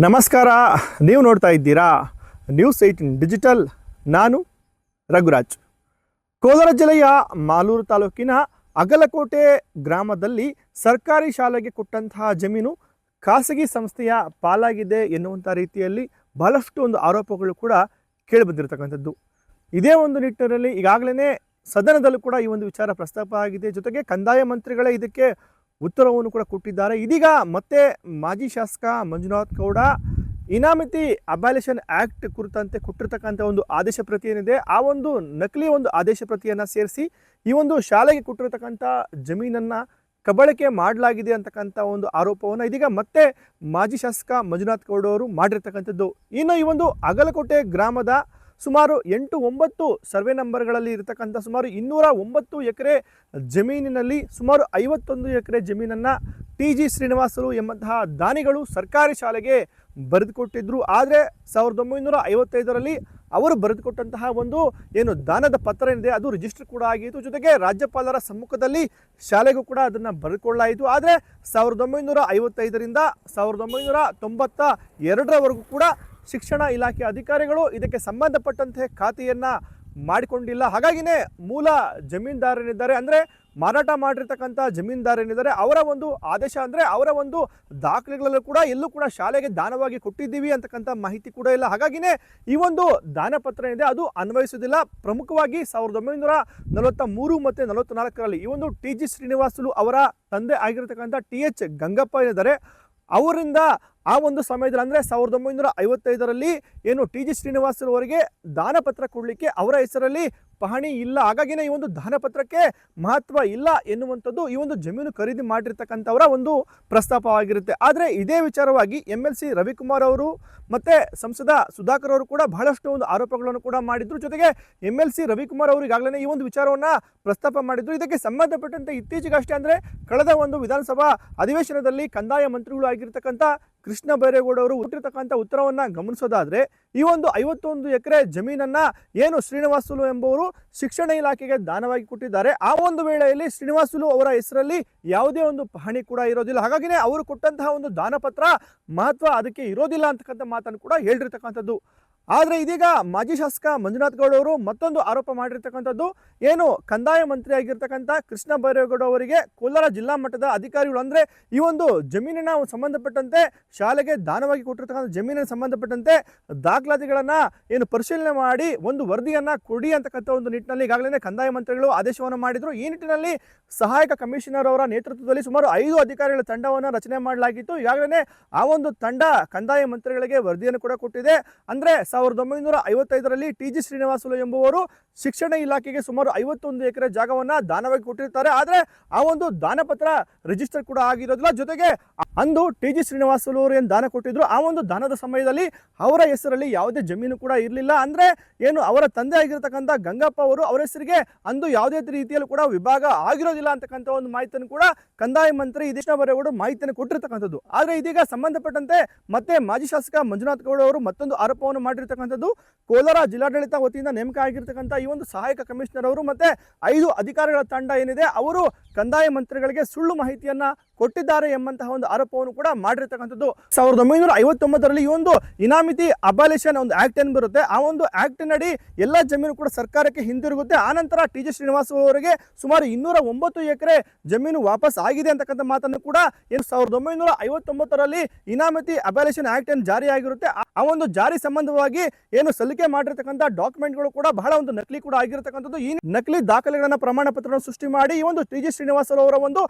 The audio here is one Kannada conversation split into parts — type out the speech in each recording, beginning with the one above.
ನಮಸ್ಕಾರ. ನೀವು ನೋಡ್ತಾ ಇದ್ದೀರಾ ನ್ಯೂಸ್18 ಡಿಜಿಟಲ್. ನಾನು ರಘುರಾಜ್. ಕೋಲಾರ ಜಿಲ್ಲೆಯ ಮಾಲೂರು ತಾಲೂಕಿನ ಅಗಲಕೋಟೆ ಗ್ರಾಮದಲ್ಲಿ ಸರ್ಕಾರಿ ಶಾಲೆಗೆ ಕೊಟ್ಟಂತಹ ಜಮೀನು ಖಾಸಗಿ ಸಂಸ್ಥೆಯ ಪಾಲಾಗಿದೆ ಎನ್ನುವಂಥ ರೀತಿಯಲ್ಲಿ ಬಹಳಷ್ಟು ಆರೋಪಗಳು ಕೂಡ ಕೇಳಿಬಂದಿರತಕ್ಕಂಥದ್ದು. ಇದೇ ನಿಟ್ಟಿನಲ್ಲಿ ಈಗಾಗಲೇ ಸದನದಲ್ಲೂ ಕೂಡ ಈ ವಿಚಾರ ಪ್ರಸ್ತಾಪ ಆಗಿದೆ. ಜೊತೆಗೆ ಕಂದಾಯ ಮಂತ್ರಿಗಳೇ ಇದಕ್ಕೆ ಉತ್ತರವನ್ನು ಕೂಡ ಕೊಟ್ಟಿದ್ದಾರೆ. ಇದೀಗ ಮತ್ತೆ ಮಾಜಿ ಶಾಸಕ ಮಂಜುನಾಥ್ ಗೌಡ ಇನಾಮಿತಿ ಅಬಾಲಿಷನ್ ಆ್ಯಕ್ಟ್ ಕುರಿತಂತೆ ಕೊಟ್ಟಿರ್ತಕ್ಕಂಥ ಆದೇಶ ಪ್ರತಿ ಏನಿದೆ, ಆ ನಕಲಿ ಆದೇಶ ಪ್ರತಿಯನ್ನು ಸೇರಿಸಿ ಈ ಶಾಲೆಗೆ ಕೊಟ್ಟಿರ್ತಕ್ಕಂಥ ಜಮೀನನ್ನು ಕಬಳಿಕೆ ಮಾಡಲಾಗಿದೆ ಅಂತಕ್ಕಂಥ ಆರೋಪವನ್ನು ಇದೀಗ ಮತ್ತೆ ಮಾಜಿ ಶಾಸಕ ಮಂಜುನಾಥ್ ಗೌಡ ಅವರು ಮಾಡಿರ್ತಕ್ಕಂಥದ್ದು. ಇನ್ನು ಈ ಅಗಲಕೋಟೆ ಗ್ರಾಮದ ಸುಮಾರು 8-9 ಸರ್ವೆ ನಂಬರ್ಗಳಲ್ಲಿ ಇರತಕ್ಕಂಥ ಸುಮಾರು 209 ಎಕರೆ ಜಮೀನಿನಲ್ಲಿ ಸುಮಾರು 51 ಎಕರೆ ಜಮೀನನ್ನು TG ಶ್ರೀನಿವಾಸಲು ಎಂಬಂತಹ ದಾನಿಗಳು ಸರ್ಕಾರಿ ಶಾಲೆಗೆ ಬರೆದುಕೊಟ್ಟಿದ್ರು. ಆದರೆ 1955ರಲ್ಲಿ ಅವರು ಬರೆದುಕೊಟ್ಟಂತಹ ಏನು ದಾನದ ಪತ್ರ ಏನಿದೆ ಅದು ರಿಜಿಸ್ಟರ್ ಕೂಡ ಆಗಿತ್ತು. ಜೊತೆಗೆ ರಾಜ್ಯಪಾಲರ ಸಮ್ಮುಖದಲ್ಲಿ ಶಾಲೆಗೂ ಕೂಡ ಅದನ್ನು ಬರೆದುಕೊಳ್ಳಲಾಯಿತು. ಆದರೆ 1955ರಿಂದ 1992ರವರೆಗೂ ಕೂಡ ಶಿಕ್ಷಣ ಇಲಾಖೆ ಅಧಿಕಾರಿಗಳು ಇದಕ್ಕೆ ಸಂಬಂಧಪಟ್ಟಂತೆ ಖಾತೆಯನ್ನು ಮಾಡಿಕೊಂಡಿಲ್ಲ. ಹಾಗಾಗಿನೇ ಮೂಲ ಜಮೀನ್ದಾರನಿದ್ದಾರೆ, ಅಂದರೆ ಮಾರಾಟ ಮಾಡಿರ್ತಕ್ಕಂಥ ಜಮೀನ್ದಾರನಿದ್ದಾರೆ, ಅವರ ಆದೇಶ ಅಂದರೆ ಅವರ ದಾಖಲೆಗಳಲ್ಲೂ ಕೂಡ ಎಲ್ಲೂ ಕೂಡ ಶಾಲೆಗೆ ದಾನವಾಗಿ ಕೊಟ್ಟಿದ್ದೀವಿ ಅಂತಕ್ಕಂಥ ಮಾಹಿತಿ ಕೂಡ ಇಲ್ಲ. ಹಾಗಾಗಿನೇ ಈ ದಾನ ಪತ್ರ ಏನಿದೆ ಅದು ಅನ್ವಯಿಸುವುದಿಲ್ಲ. ಪ್ರಮುಖವಾಗಿ 1943 ಮತ್ತು 44ರಲ್ಲಿ ಈ TG ಶ್ರೀನಿವಾಸುಲು ಅವರ ತಂದೆ ಆಗಿರತಕ್ಕಂಥ TH ಗಂಗಪ್ಪ ಏನಿದ್ದಾರೆ, ಅವರಿಂದ ಆ ಸಮಯದಲ್ಲಿ ಅಂದರೆ 1955ರಲ್ಲಿ ಏನು TG ಶ್ರೀನಿವಾಸಲು ಅವರಿಗೆ ದಾನಪತ್ರ ಕೊಡಲಿಕ್ಕೆ ಅವರ ಹೆಸರಲ್ಲಿ ಪಹಣಿ ಇಲ್ಲ. ಹಾಗಾಗಿನೇ ಈ ದಾನ ಪತ್ರಕ್ಕೆ ಮಹತ್ವ ಇಲ್ಲ ಎನ್ನುವಂಥದ್ದು ಈ ಜಮೀನು ಖರೀದಿ ಮಾಡಿರ್ತಕ್ಕಂಥವರ ಪ್ರಸ್ತಾಪವಾಗಿರುತ್ತೆ. ಆದರೆ ಇದೇ ವಿಚಾರವಾಗಿ MLC ರವಿಕುಮಾರ್ ಅವರು ಮತ್ತು ಸಂಸದ ಸುಧಾಕರ್ ಅವರು ಕೂಡ ಬಹಳಷ್ಟು ಆರೋಪಗಳನ್ನು ಕೂಡ ಮಾಡಿದ್ರು. ಜೊತೆಗೆ MLC ರವಿಕುಮಾರ್ ಅವರು ಈಗಾಗಲೇ ಈ ವಿಚಾರವನ್ನು ಪ್ರಸ್ತಾಪ ಮಾಡಿದ್ರು. ಇದಕ್ಕೆ ಸಂಬಂಧಪಟ್ಟಂತೆ ಇತ್ತೀಚೆಗಷ್ಟೇ ಅಂದರೆ ಕಳೆದ ವಿಧಾನಸಭಾ ಅಧಿವೇಶನದಲ್ಲಿ ಕಂದಾಯ ಮಂತ್ರಿಗಳು ಆಗಿರ್ತಕ್ಕಂಥ ಕೃಷ್ಣ ಬೈರೇಗೌಡ ಅವರು ಕೊಟ್ಟಿರ್ತಕ್ಕಂಥ ಉತ್ತರವನ್ನು ಗಮನಿಸೋದಾದರೆ ಈ 51 ಎಕರೆ ಜಮೀನನ್ನು ಏನು ಶ್ರೀನಿವಾಸುಲು ಎಂಬುವರು ಶಿಕ್ಷಣ ಇಲಾಖೆಗೆ ದಾನವಾಗಿ ಕೊಟ್ಟಿದ್ದಾರೆ. ಆ ವೇಳೆಯಲ್ಲಿ ಶ್ರೀನಿವಾಸುಲು ಅವರ ಹೆಸರಲ್ಲಿ ಯಾವುದೇ ಪಹಣಿ ಕೂಡ ಇರೋದಿಲ್ಲ. ಹಾಗಾಗಿನೇ ಅವರು ಕೊಟ್ಟಂತಹ ದಾನ ಪತ್ರ ಮಹತ್ವ ಅದಕ್ಕೆ ಇರೋದಿಲ್ಲ ಅಂತಕ್ಕಂಥ ಮಾತನ್ನು ಕೂಡ ಹೇಳಿರ್ತಕ್ಕಂಥದ್ದು. ಆದರೆ ಇದೀಗ ಮಾಜಿ ಶಾಸಕ ಮಂಜುನಾಥ್ ಗೌಡ ಅವರು ಮತ್ತೊಂದು ಆರೋಪ ಮಾಡಿರ್ತಕ್ಕಂಥದ್ದು, ಏನು ಕಂದಾಯ ಮಂತ್ರಿ ಆಗಿರ್ತಕ್ಕಂಥ ಕೃಷ್ಣ ಬೈರೇಗೌಡ ಅವರಿಗೆ ಕೋಲಾರ ಜಿಲ್ಲಾ ಮಟ್ಟದ ಅಧಿಕಾರಿಗಳು ಅಂದರೆ ಈ ಜಮೀನಿನ ಸಂಬಂಧಪಟ್ಟಂತೆ ಶಾಲೆಗೆ ದಾನವಾಗಿ ಕೊಟ್ಟಿರ್ತಕ್ಕಂಥ ಜಮೀನಿನ ಸಂಬಂಧಪಟ್ಟಂತೆ ದಾಖಲಾತಿಗಳನ್ನು ಏನು ಪರಿಶೀಲನೆ ಮಾಡಿ ವರದಿಯನ್ನು ಕೊಡಿ ಅಂತಕ್ಕಂಥ ನಿಟ್ಟಿನಲ್ಲಿ ಈಗಾಗಲೇ ಕಂದಾಯ ಮಂತ್ರಿಗಳು ಆದೇಶವನ್ನು ಮಾಡಿದರು. ಈ ನಿಟ್ಟಿನಲ್ಲಿ ಸಹಾಯಕ ಕಮಿಷನರ್ ಅವರ ನೇತೃತ್ವದಲ್ಲಿ ಸುಮಾರು 5 ಅಧಿಕಾರಿಗಳ ತಂಡವನ್ನು ರಚನೆ ಮಾಡಲಾಗಿತ್ತು. ಈಗಾಗಲೇ ಆ ತಂಡ ಕಂದಾಯ ಮಂತ್ರಿಗಳಿಗೆ ವರದಿಯನ್ನು ಕೂಡ ಕೊಟ್ಟಿದೆ. ಅಂದರೆ 1955ರಲ್ಲಿ TG ಶ್ರೀನಿವಾಸುಲು ಎಂಬುವರು ಶಿಕ್ಷಣ ಇಲಾಖೆಗೆ ಸುಮಾರು 51 ಎಕರೆ ಜಾಗವನ್ನು ದಾನವಾಗಿ ಕೊಟ್ಟಿರ್ತಾರೆ. ಆದರೆ ಆ ದಾನಪತ್ರ ರಿಜಿಸ್ಟರ್ ಕೂಡ ಆಗಿರೋದಿಲ್ಲ. ಜೊತೆಗೆ ಅಂದು TG ಶ್ರೀನಿವಾಸುಲು ಅವರು ಏನು ದಾನ ಕೊಟ್ಟಿದ್ರು ಆ ದಾನದ ಸಮಯದಲ್ಲಿ ಅವರ ಹೆಸರಲ್ಲಿ ಯಾವುದೇ ಜಮೀನು ಕೂಡ ಇರಲಿಲ್ಲ. ಅಂದರೆ ಏನು ಅವರ ತಂದೆ ಆಗಿರತಕ್ಕಂಥ ಗಂಗಪ್ಪ ಅವರು ಅವರ ಹೆಸರಿಗೆ ಅಂದು ಯಾವುದೇ ರೀತಿಯಲ್ಲೂ ಕೂಡ ವಿಭಾಗ ಆಗಿರೋದಿಲ್ಲ ಅಂತಕ್ಕಂಥ ಮಾಹಿತಿಯನ್ನು ಕೂಡ ಕಂದಾಯ ಮಂತ್ರಿ ಕೃಷ್ಣಬೈರೇಗೌಡ ಮಾಹಿತಿಯನ್ನು ಕೊಟ್ಟಿರ್ತಕ್ಕಂಥದ್ದು. ಆದರೆ ಇದೀಗ ಸಂಬಂಧಪಟ್ಟಂತೆ ಮತ್ತೆ ಮಾಜಿ ಶಾಸಕ ಮಂಜುನಾಥ್ ಗೌಡ ಅವರು ಮತ್ತೊಂದು ಆರೋಪವನ್ನು ಮಾಡಿರ್ತಕ್ಕಂಥದ್ದು, ಕೋಲಾರ ಜಿಲ್ಲಾಡಳಿತ ವತಿಯಿಂದ ನೇಮಕ ಆಗಿರ್ತಕ್ಕಂಥ ಈ ಸಹಾಯಕ ಕಮಿಷನರ್ ಅವರು ಮತ್ತೆ 5 ಅಧಿಕಾರಿಗಳ ತಂಡ ಏನಿದೆ ಅವರು ಕಂದಾಯ ಮಂತ್ರಿಗಳಿಗೆ ಸುಳ್ಳು ಮಾಹಿತಿಯನ್ನ ಕೊಟ್ಟಿದ್ದಾರೆ ಎಂಬಂತಹ ಆರೋಪವನ್ನು ಕೂಡ ಮಾಡಿರ್ತಕ್ಕಂಥದ್ದು. 1959ರಲ್ಲಿ ಈ ಇನಾಮಿತಿ ಅಬಾಲಿಷನ್ ಆಕ್ಟ್ ಏನು ಬರುತ್ತೆ, ಆ ಆಕ್ಟ್ ನಡಿ ಎಲ್ಲ ಜಮೀನು ಕೂಡ ಸರ್ಕಾರಕ್ಕೆ ಹಿಂದಿರುಗುತ್ತೆ. ಆನಂತರ TG ಶ್ರೀನಿವಾಸ ಅವರಿಗೆ ಸುಮಾರು 209 ಎಕರೆ ಜಮೀನು ವಾಪಸ್ ಆಗಿದೆ ಅಂತಕ್ಕಂಥ ಮಾತನ್ನು ಕೂಡ 1959ರಲ್ಲಿ ಇನಾಮಿತಿ ಅಬಾಲಿಷನ್ ಆಕ್ಟ್ ಏನು ಜಾರಿಯಾಗಿರುತ್ತೆ ಆ ಜಾರಿ ಸಂಬಂಧವಾಗಿ ಏನು ಸಲ್ಲಿಕೆ ಮಾಡಿರ್ತಕ್ಕಂಥ ಡಾಕ್ಯುಮೆಂಟ್ಗಳು ಕೂಡ ಬಹಳ ನಕಲಿ ಕೂಡ ಆಗಿರತಕ್ಕಂಥದ್ದು. ಈ ನಕಲಿ ದಾಖಲೆಗಳನ್ನ ಪ್ರಮಾಣ ಪತ್ರವನ್ನು ಸೃಷ್ಟಿ ಮಾಡಿ ಈ TG ಶ್ರೀನಿವಾಸಲು ಅವರ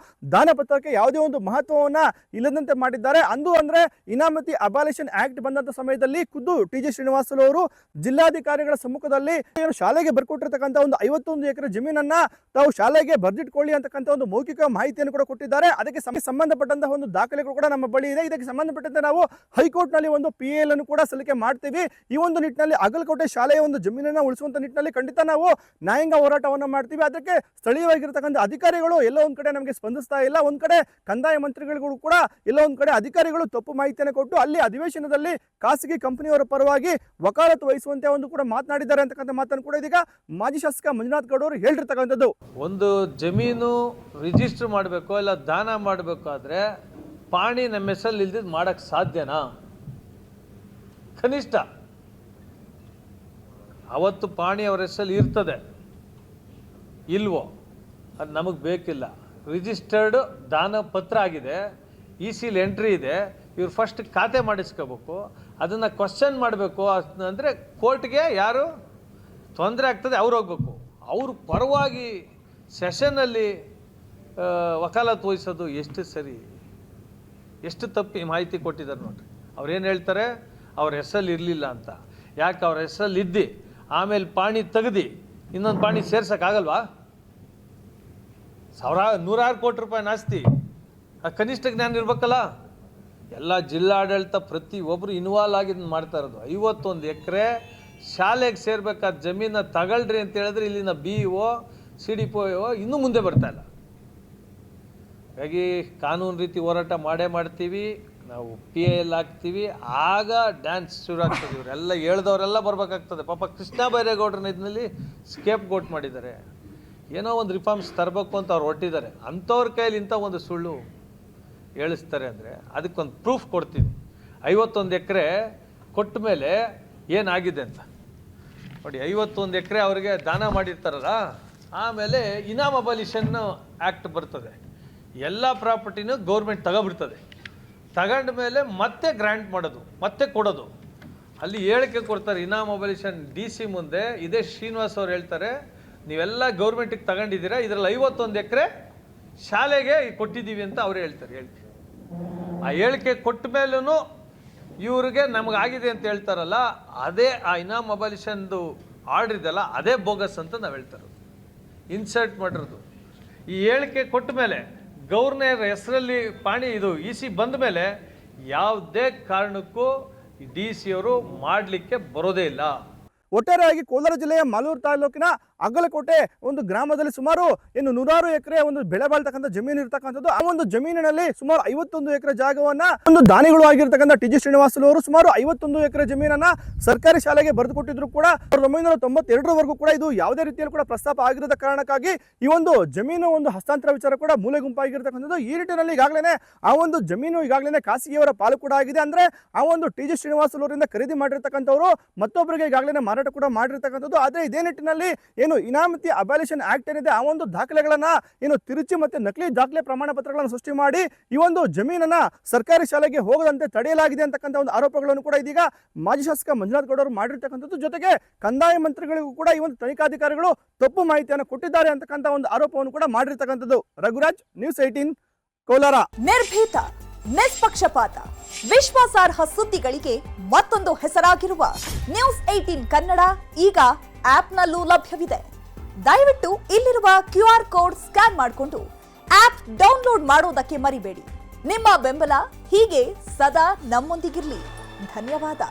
ದಾನ ಪತ್ರಕ್ಕೆ ಯಾವುದೇ ಮಹತ್ವವನ್ನ ಇಲ್ಲದಂತೆ ಮಾಡಿದ್ದಾರೆ. ಅಂದು ಅಂದ್ರೆ ಇನಾಮತಿ ಅಬಾಲಿಷನ್ ಆಕ್ಟ್ ಬಂದಂತ ಸಮಯದಲ್ಲಿ ಖುದ್ದು TG ಶ್ರೀನಿವಾಸಲು ಅವರು ಜಿಲ್ಲಾಧಿಕಾರಿಗಳ ಸಮ್ಮುಖದಲ್ಲಿ ಶಾಲೆಗೆ ಬರ್ಕೊಟ್ಟಿರ್ತಕ್ಕಂಥ 51 ಎಕರೆ ಜಮೀನನ್ನ ತಾವು ಶಾಲೆಗೆ ಬರ್ದಿಟ್ಕೊಳ್ಳಿ ಅಂತಕ್ಕಂಥ ಮೌಖಿಕ ಮಾಹಿತಿಯನ್ನು ಕೂಡ ಕೊಟ್ಟಿದ್ದಾರೆ. ಅದಕ್ಕೆ ಸಂಬಂಧಪಟ್ಟಂತಹ ದಾಖಲೆಗಳು ಕೂಡ ನಮ್ಮ ಬಳಿ ಇದೆ. ಇದಕ್ಕೆ ಸಂಬಂಧಪಟ್ಟಂತೆ ನಾವು ಹೈಕೋರ್ಟ್ ನಲ್ಲಿ PL ಅನ್ನು ಕೂಡ ಸಲ್ಲಿಕೆ ಮಾಡ್ತೀವಿ. ಈ ನಿಟ್ಟಿನಲ್ಲಿ ಅಗಲಕೋಟೆ ಶಾಲೆಯ ಜಮೀನನ್ನು ಉಳಿಸುವಂತ ನಿಟ್ಟಿನಲ್ಲಿ ಖಂಡಿತ ನಾವು ನ್ಯಾಯಾಂಗ ಹೋರಾಟವನ್ನು ಮಾಡ್ತೀವಿ. ಅದಕ್ಕೆ ಸ್ಥಳೀಯವಾಗಿರ್ತಕ್ಕಂಥ ಅಧಿಕಾರಿಗಳು ಎಲ್ಲ ಒಂದ್ ಕಡೆ ನಮಗೆ ಸ್ಪಂದಿಸ್ತಾ ಇಲ್ಲ. ಒಂದ್ ಕಡೆ ಕಂದಾಯ ಮಂತ್ರಿಗಳಿಗೂ ಕೂಡ ಎಲ್ಲ ಒಂದ್ ಕಡೆ ಅಧಿಕಾರಿಗಳು ತಪ್ಪು ಮಾಹಿತಿಯನ್ನು ಕೊಟ್ಟು ಅಲ್ಲಿ ಅಧಿವೇಶನದಲ್ಲಿ ಖಾಸಗಿ ಕಂಪನಿಯವರ ಪರವಾಗಿ ವಕಾಲತ್ತು ವಹಿಸುವಂತೆ ಕೂಡ ಮಾತನಾಡಿದ್ದಾರೆ ಅಂತಕ್ಕಂಥ ಮಾತನ್ನು ಕೂಡ ಇದೀಗ ಮಾಜಿ ಶಾಸಕ ಮಂಜುನಾಥ್ ಗೌಡ ಅವರು ಹೇಳಿರ್ತಕ್ಕಂಥದ್ದು. ಒಂದು ಜಮೀನು ರಿಜಿಸ್ಟರ್ ಮಾಡಬೇಕು ಇಲ್ಲ ದಾನ ಮಾಡಬೇಕಾದ್ರೆ ಪಾಣಿ ನಮ್ಮ ಹೆಸರಲ್ಲಿ ಇಲ್ದಿದ್ದು ಮಾಡಕ್ಕೆ ಸಾಧ್ಯನಾ? ಕನಿಷ್ಠ ಅವತ್ತು ಪಾಣಿ ಅವರ ಹೆಸರಲ್ಲಿ ಇರ್ತದೆ, ಇಲ್ವೋ ಅದು ನಮಗೆ ಬೇಕಿಲ್ಲ. ರಿಜಿಸ್ಟರ್ಡ್ ದಾನ ಪತ್ರ ಆಗಿದೆ, ECL ಎಂಟ್ರಿ ಇದೆ, ಇವ್ರು ಫಸ್ಟ್ ಖಾತೆ ಮಾಡಿಸ್ಕೋಬೇಕು. ಅದನ್ನು ಕ್ವಶನ್ ಮಾಡಬೇಕು ಅಂದರೆ ಕೋರ್ಟ್ಗೆ ಯಾರು ತೊಂದರೆ ಆಗ್ತದೆ ಅವ್ರು ಹೋಗ್ಬೇಕು. ಅವರು ಪರವಾಗಿ ಸೆಷನ್ನಲ್ಲಿ ವಕಾಲತ್ತು ವಹಿಸೋದು ಎಷ್ಟು ಸರಿ, ಎಷ್ಟು ತಪ್ಪಿ ಮಾಹಿತಿ ಕೊಟ್ಟಿದ್ದಾರೆ ನೋಡ್ರಿ. ಅವ್ರೇನು ಹೇಳ್ತಾರೆ, ಅವ್ರ ಹೆಸರಲ್ಲಿ ಇರಲಿಲ್ಲ ಅಂತ. ಯಾಕೆ ಅವ್ರ ಹೆಸರಲ್ಲಿ ಇದ್ದು ಆಮೇಲೆ ಪಾಣಿ ತೆಗ್ದು ಇನ್ನೊಂದು ಪಾಣಿ ಸೇರ್ಸೋಕ್ಕಾಗಲ್ವಾ? ನೂರಾರು ಕೋಟಿ ರೂಪಾಯಿ ಆಸ್ತಿ, ಕನಿಷ್ಠ ಜ್ಞಾನ ಇರ್ಬೇಕಲ್ಲ. ಎಲ್ಲ ಜಿಲ್ಲಾಡಳಿತ ಪ್ರತಿಯೊಬ್ಬರು ಇನ್ವಾಲ್ವ್ ಆಗಿದ್ದು ಮಾಡ್ತಾ ಇರೋದು. 51 ಎಕರೆ ಶಾಲೆಗೆ ಸೇರ್ಬೇಕಾದ ಜಮೀನ ತಗೊಳ್ರಿ ಅಂತ ಹೇಳಿದ್ರೆ ಇಲ್ಲಿನ BO CDPO ಇನ್ನೂ ಮುಂದೆ ಬರ್ತಾ ಇಲ್ಲ. ಹಾಗಾಗಿ ಕಾನೂನು ರೀತಿ ಹೋರಾಟ ಮಾಡ್ತೀವಿ ನಾವು, PIL ಹಾಕ್ತೀವಿ, ಆಗ ಡ್ಯಾನ್ಸ್ ಶುರು ಆಗ್ತದೆ. ಇವರೆಲ್ಲ ಹೇಳ್ದವರೆಲ್ಲ ಬರ್ಬೇಕಾಗ್ತದೆ. ಪಾಪ ಕೃಷ್ಣ ಬೈರೇಗೌಡರನ್ನ ಇದರಲ್ಲಿ ಸ್ಕೇಪ್ ಗೋಟ್ ಮಾಡಿದ್ದಾರೆ. ಏನೋ ಒಂದು ರಿಫಾರ್ಮ್ಸ್ ತರಬೇಕು ಅಂತ ಅವ್ರು ಹೊರಟಿದ್ದಾರೆ. ಅಂಥವ್ರ ಕೈಯಲ್ಲಿ ಇಂಥ ಒಂದು ಸುಳ್ಳು ಹೇಳಿಸ್ತಾರೆ ಅಂದರೆ ಅದಕ್ಕೊಂದು ಪ್ರೂಫ್ ಕೊಡ್ತೀನಿ. 51 ಎಕರೆ ಕೊಟ್ಟ ಮೇಲೆ ಏನಾಗಿದೆ ಅಂತ ನೋಡಿ. 51 ಎಕರೆ ಅವರಿಗೆ ದಾನ ಮಾಡಿರ್ತಾರಲ್ಲ, ಆಮೇಲೆ ಇನಾಮ್ ಅಬಾಲಿಷನ್ ಆ್ಯಕ್ಟ್ ಬರ್ತದೆ. ಎಲ್ಲ ಪ್ರಾಪರ್ಟಿನೂ ಗೌರ್ಮೆಂಟ್ ತಗೊಬಿಡ್ತದೆ. ತಗೊಂಡ ಮೇಲೆ ಮತ್ತೆ ಗ್ರ್ಯಾಂಟ್ ಮಾಡೋದು, ಮತ್ತೆ ಕೊಡೋದು. ಅಲ್ಲಿ ಹೇಳಿಕೆ ಕೊಡ್ತಾರೆ ಇನಾಮ್ ಅಬಾಲಿಷನ್ DC ಮುಂದೆ. ಇದೇ ಶ್ರೀನಿವಾಸ್ ಅವ್ರು ಹೇಳ್ತಾರೆ, ನೀವೆಲ್ಲ ಗೌರ್ಮೆಂಟಿಗೆ ತಗೊಂಡಿದ್ದೀರಾ, ಇದರಲ್ಲಿ 51 ಎಕರೆ ಶಾಲೆಗೆ ಕೊಟ್ಟಿದ್ದೀವಿ ಅಂತ ಅವರೇ ಹೇಳ್ತಾರೆ. ಹೇಳಿಕೆ ಆ ಹೇಳಿಕೆ ಕೊಟ್ಟ ಮೇಲೂ ಇವ್ರಿಗೆ ನಮಗಾಗಿದೆ ಅಂತ ಹೇಳ್ತಾರಲ್ಲ, ಅದೇ ಆ ಇನಾಮ್ ಅಬಾಲಿಷನ್ದು ಆರ್ಡ್ರ್ ಇದೆಲ್ಲ ಅದೇ ಬೋಗಸ್ ಅಂತ ನಾವು ಹೇಳ್ತಾರೆ. ಇನ್ಸರ್ಟ್ ಮಾಡಿರೋದು ಈ ಹೇಳಿಕೆ ಕೊಟ್ಟ ಮೇಲೆ ಗವರ್ನರ್ ಹೆಸರಲ್ಲಿ ಪಾಣಿ ಇದು EC ಬಂದ ಮೇಲೆ ಯಾವುದೇ ಕಾರಣಕ್ಕೂ DC ಅವರು ಮಾಡಲಿಕ್ಕೆ ಬರೋದೇ ಇಲ್ಲ. ಒಟ್ಟಾರೆಯಾಗಿ ಕೋಲಾರ ಜಿಲ್ಲೆಯ ಮಾಲೂರು ತಾಲೂಕಿನ ಅಗಲಕೋಟೆ ಒಂದು ಗ್ರಾಮದಲ್ಲಿ ಸುಮಾರು ನೂರಾರು ಎಕರೆ ಒಂದು ಬೆಳೆ ಬಾಳ್ತಕ್ಕಂಥ ಜಮೀನು ಇರ್ತಕ್ಕಂಥದ್ದು. ಆ ಒಂದು ಜಮೀನಿನಲ್ಲಿ ಸುಮಾರು 51 ಎಕರೆ ಜಾಗವನ್ನ ಒಂದು ದಾನಿಗಳು ಆಗಿರ್ತಕ್ಕಂಥ TG ಶ್ರೀನಿವಾಸಲು ಅವರು ಸುಮಾರು 51 ಎಕರೆ ಜಮೀನನ್ನ ಸರ್ಕಾರಿ ಶಾಲೆಗೆ ಬರೆದು ಕೊಟ್ಟಿದ್ರು ಕೂಡ 1992ರವರೆಗೂ ಕೂಡ ಇದು ಯಾವುದೇ ರೀತಿಯಲ್ಲಿ ಕೂಡ ಪ್ರಸ್ತಾಪ ಆಗಿರದ ಕಾರಣಕ್ಕಾಗಿ ಈ ಒಂದು ಜಮೀನು ಒಂದು ಹಸ್ತಾಂತರ ವಿಚಾರ ಕೂಡ ಮೂಲೆ ಗುಂಪಾಗಿರ್ತಕ್ಕಂಥದ್ದು. ಈ ನಿಟ್ಟಿನಲ್ಲಿ ಈಗಾಗಲೇ ಆ ಒಂದು ಜಮೀನು ಈಗಾಗಲೇ ಖಾಸಗಿಯವರ ಪಾಲು ಕೂಡ ಆಗಿದೆ. ಅಂದ್ರೆ ಆ ಒಂದು TG ಶ್ರೀನಿವಾಸಲು ಅವರಿಂದ ಖರೀದಿ ಮಾಡಿರ್ತಕ್ಕಂಥವ್ರು ಮತ್ತೊಬ್ಬರಿಗೆ ಈಗಾಗಲೇ ಮಾರಾಟ ಕೂಡ ಮಾಡಿರ್ತಕ್ಕಂಥದ್ದು. ಆದ್ರೆ ಇದೇ ನಿಟ್ಟಿನಲ್ಲಿ ಇನಾಮತಿ ಅಬಾಲಿಷನ್ ಆಕ್ಟ್ ಏನಿದೆ ಆ ಒಂದು ದಾಖಲೆಗಳನ್ನ ತಿರುಚಿ ಮತ್ತೆ ನಕಲಿ ದಾಖಲೆ ಪ್ರಮಾಣ ಪತ್ರಗಳನ್ನು ಸೃಷ್ಟಿ ಮಾಡಿ ಈ ಒಂದು ಜಮೀನನ್ನ ಸರ್ಕಾರಿ ಶಾಲೆಗೆ ಹೋಗದಂತೆ ತಡೆಯಲಾಗಿದೆ ಅಂತಕ್ಕಂಥ ಒಂದು ಆರೋಪಗಳನ್ನು ಕೂಡ ಇದೀಗ ಮಾಜಿ ಶಾಸಕ ಮಂಜುನಾಥ್ ಗೌಡ ಅವರು ಮಾಡಿರ್ತಕ್ಕಂಥದ್ದು. ಜೊತೆಗೆ ಕಂದಾಯ ಮಂತ್ರಿಗಳಿಗೂ ಕೂಡ ಈ ಒಂದು ತನಿಖಾಧಿಕಾರಿಗಳು ತಪ್ಪು ಮಾಹಿತಿಯನ್ನು ಕೊಟ್ಟಿದ್ದಾರೆ ಅಂತಕ್ಕಂಥ ಒಂದು ಆರೋಪವನ್ನು ಕೂಡ ಮಾಡಿರ್ತಕ್ಕಂಥದ್ದು. ರಘುರಾಜ್, ನ್ಯೂಸ್ 18 ಕೋಲಾರ. ನಿರ್ಭೀತ, ನಿಷ್ಪಕ್ಷಪಾತ, ವಿಶ್ವಾಸಾರ್ಹ ಸುದ್ದಿಗಳಿಗೆ ಮತ್ತೊಂದು ಹೆಸರಾಗಿರುವ ನ್ಯೂಸ್ 18 ಕನ್ನಡ ಈಗ ಆಪ್ನಲ್ಲೂ ಲಭ್ಯವಿದೆ. ದಯವಿಟ್ಟು ಇಲ್ಲಿರುವ QR ಕೋಡ್ ಸ್ಕ್ಯಾನ್ ಮಾಡಿಕೊಂಡು ಆಪ್ ಡೌನ್ಲೋಡ್ ಮಾಡೋದಕ್ಕೆ ಮರಿಬೇಡಿ. ನಿಮ್ಮ ಬೆಂಬಲ ಹೀಗೆ ಸದಾ ನಮ್ಮೊಂದಿಗಿರಲಿ. ಧನ್ಯವಾದ.